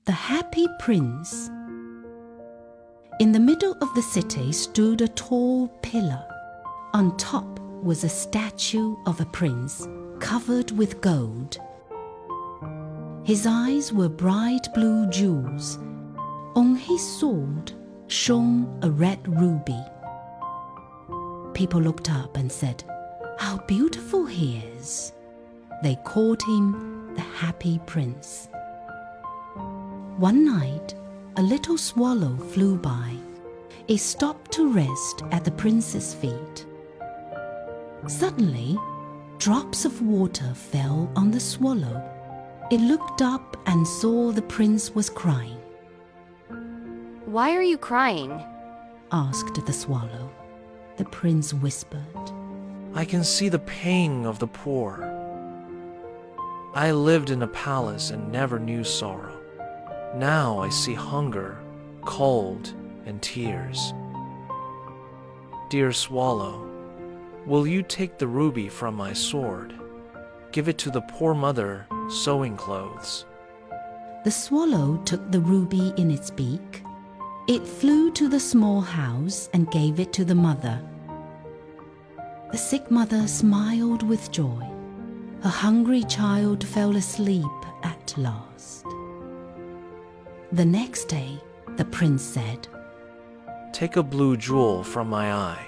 The Happy Prince. In the middle of the city stood a tall pillar. On top was a statue of a prince covered with gold. His eyes were bright blue jewels. On his sword shone a red ruby. People looked up and said, "How beautiful he is." They called him the Happy Prince. One night, a little swallow flew by. It stopped to rest at the prince's feet. Suddenly, drops of water fell on the swallow. It looked up and saw the prince was crying. "Why are you crying?" asked the swallow. The prince whispered, "I can see the pain of the poor. I lived in a palace and never knew sorrow. Now I see hunger, cold, and tears. Dear swallow, will you take the ruby from my sword? Give it to the poor mother sewing clothes." The swallow took the ruby in its beak. It flew to the small house and gave it to the mother. The sick mother smiled with joy. Her hungry child fell asleep at last. The next day, the prince said, "Take a blue jewel from my eye.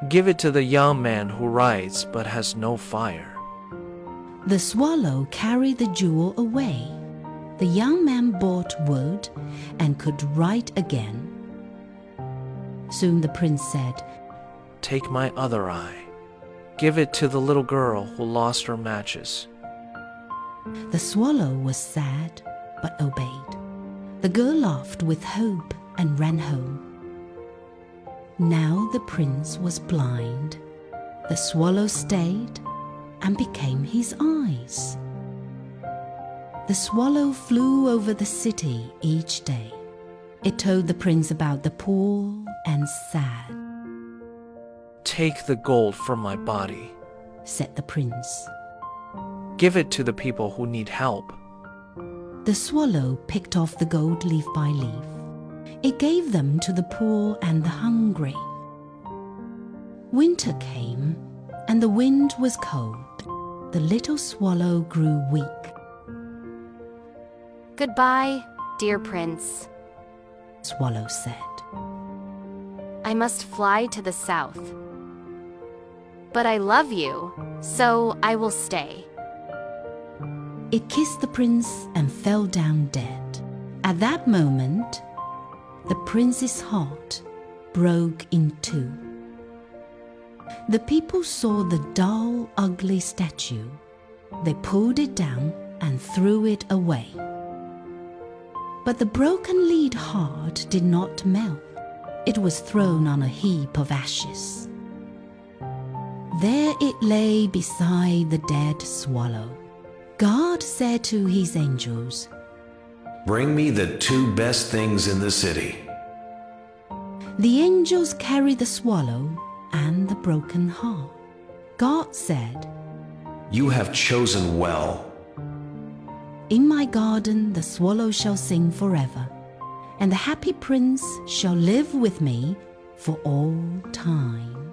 Give it to the young man who writes but has no fire." The swallow carried the jewel away. The young man bought wood and could write again. Soon the prince said, "Take my other eye. Give it to the little girl who lost her matches." The swallow was sad but obeyed. The girl laughed with hope and ran home. Now the prince was blind. The swallow stayed and became his eyes. The swallow flew over the city each day. It told the prince about the poor and sad. "Take the gold from my body," said the prince. "Give it to the people who need help." The swallow picked off the gold leaf by leaf. It gave them to the poor and the hungry. Winter came, and the wind was cold. The little swallow grew weak. "Goodbye, dear prince," Swallow said. "I must fly to the south. But I love you, so I will stay." It kissed the prince and fell down dead. At that moment, the prince's heart broke in two. The people saw the dull, ugly statue. They pulled it down and threw it away. But the broken lead heart did not melt. It was thrown on a heap of ashes. There it lay beside the dead swallow. God said to his angels, "Bring me the two best things in the city." The angels carried the swallow and the broken heart. God said, "You have chosen well." "In my garden the swallow shall sing forever, and the happy prince shall live with me for all time."